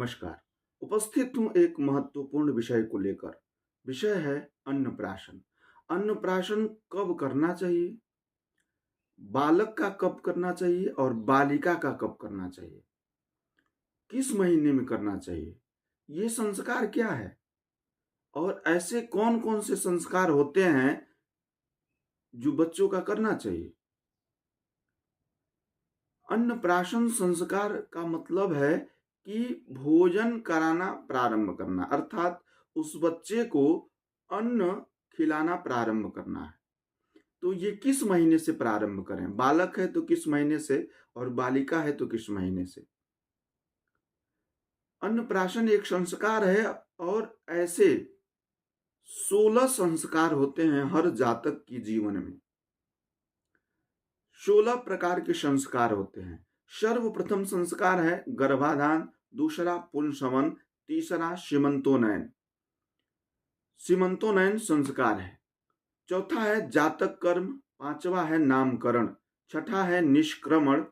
नमस्कार। उपस्थित हूँ एक महत्वपूर्ण विषय को लेकर। विषय है अन्नप्राशन। अन्नप्राशन कब करना चाहिए, बालक का कब करना चाहिए और बालिका का कब करना चाहिए, किस महीने में करना चाहिए, ये संस्कार क्या है और ऐसे कौन कौन से संस्कार होते हैं जो बच्चों का करना चाहिए। अन्नप्राशन संस्कार का मतलब है कि भोजन कराना प्रारंभ करना, अर्थात उस बच्चे को अन्न खिलाना प्रारंभ करना है। तो ये किस महीने से प्रारंभ करें, बालक है तो किस महीने से और बालिका है तो किस महीने से। अन्नप्राशन एक संस्कार है और ऐसे 16 संस्कार होते हैं हर जातक की जीवन में। 16 प्रकार के संस्कार होते हैं। सर्वप्रथम संस्कार है गर्भाधान, दूसरा पुंसवन, तीसरा सीमंतोनयन सीमंतोनयन संस्कार है। चौथा है जातक कर्म, पांचवा है नामकरण, छठा है निष्क्रमण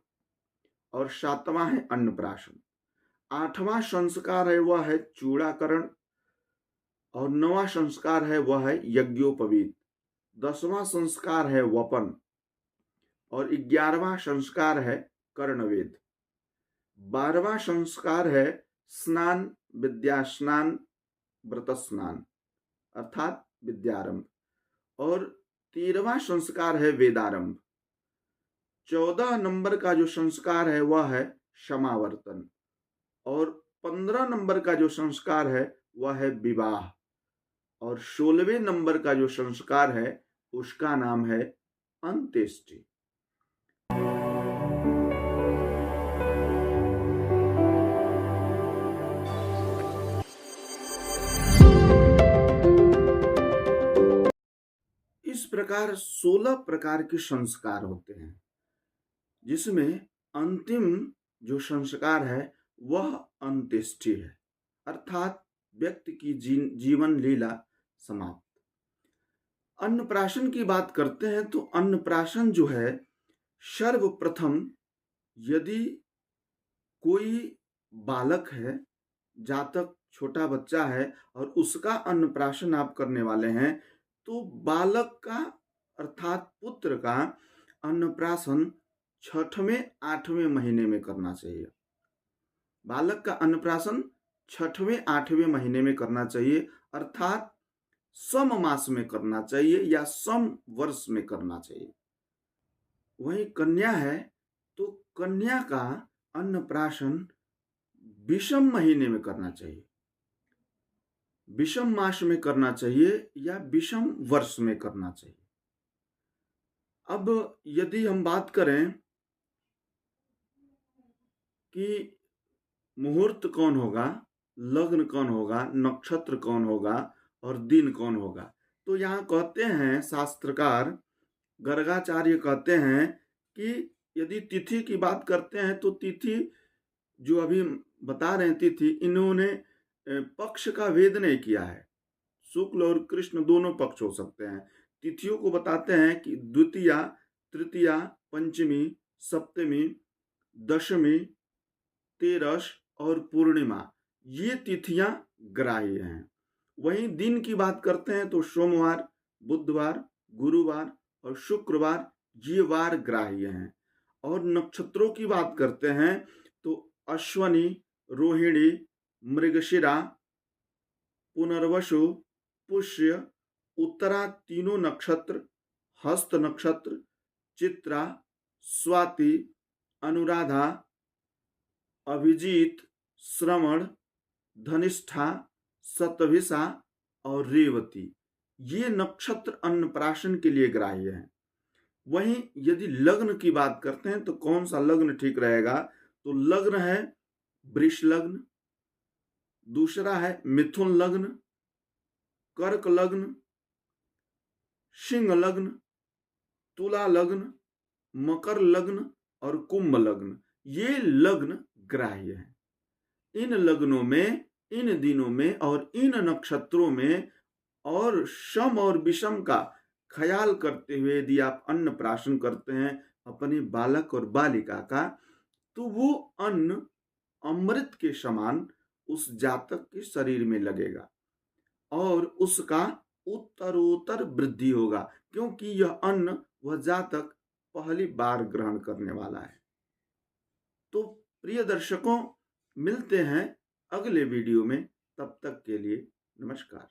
और सातवां है अन्नप्राशन। आठवां संस्कार है वह है चूड़ाकरण और नौवां संस्कार है वह है यज्ञोपवीत। 10वां संस्कार है वपन और 11वां संस्कार है कर्णवेद। 12वां संस्कार है स्नान, विद्या स्नान, व्रत स्नान अर्थात विद्यारंभ और 13वां संस्कार है वेदारंभ। 14 नंबर का जो संस्कार है वह है समावर्तन और 15 नंबर का जो संस्कार है वह है विवाह और 16वें नंबर का जो संस्कार है उसका नाम है अंत्येष्टि। इस प्रकार 16 प्रकार के संस्कार होते हैं, जिसमें अंतिम जो संस्कार है वह अंत्येष्टि है, अर्थात व्यक्ति की जीवन लीला समाप्त। अन्नप्राशन की बात करते हैं तो अन्नप्राशन जो है, सर्वप्रथम यदि कोई बालक है, जातक छोटा बच्चा है और उसका अन्नप्राशन आप करने वाले हैं, तो बालक का अर्थात पुत्र का अन्नप्राशन 6वें 8वें महीने में करना चाहिए। बालक का अन्नप्राशन 6वें 8वें महीने में करना चाहिए, अर्थात सम मास में करना चाहिए या सम वर्ष में करना चाहिए। वहीं कन्या है तो कन्या का अन्नप्राशन विषम महीने में करना चाहिए, विषम मास में करना चाहिए या विषम वर्ष में करना चाहिए। अब यदि हम बात करें कि मुहूर्त कौन होगा, लग्न कौन होगा, नक्षत्र कौन होगा और दिन कौन होगा, तो यहाँ कहते हैं शास्त्रकार गर्गाचार्य कहते हैं कि यदि तिथि की बात करते हैं तो तिथि जो अभी बता रहे हैं तिथि, इन्होंने पक्ष का भेद नहीं किया है। शुक्ल और कृष्ण दोनों पक्ष हो सकते हैं। तिथियों को बताते हैं कि द्वितीया, तृतीया, पंचमी, सप्तमी, दशमी, तेरस और पूर्णिमा, ये तिथियां ग्राह्य हैं। वहीं दिन की बात करते हैं तो सोमवार, बुधवार, गुरुवार और शुक्रवार ये वार ग्राह्य हैं। और नक्षत्रों की बात करते हैं तो अश्वनी, रोहिणी, मृगशिरा, पुनर्वसु, पुष्य, उत्तरा तीनों नक्षत्र, हस्त नक्षत्र, चित्रा, स्वाति, अनुराधा, अभिजीत, श्रवण, धनिष्ठा, शतभिषा और रेवती, ये नक्षत्र अन्नप्राशन के लिए ग्राह्य हैं। वहीं यदि लग्न की बात करते हैं तो कौन सा लग्न ठीक रहेगा, तो लग्न है वृष लग्न, दूसरा है मिथुन लग्न, कर्क लग्न, सिंह लग्न, तुला लग्न, मकर लग्न और कुंभ लग्न, ये लग्न ग्राह्य है। इन लग्नों में, इन दिनों में और इन नक्षत्रों में और सम और विषम का ख्याल करते हुए यदि आप अन्नप्राशन करते हैं अपने बालक और बालिका का, तो वो अन्न अमृत के समान उस जातक के शरीर में लगेगा और उसका उत्तरोत्तर वृद्धि होगा, क्योंकि यह अन्न वह जातक पहली बार ग्रहण करने वाला है। तो प्रिय दर्शकों, मिलते हैं अगले वीडियो में। तब तक के लिए नमस्कार।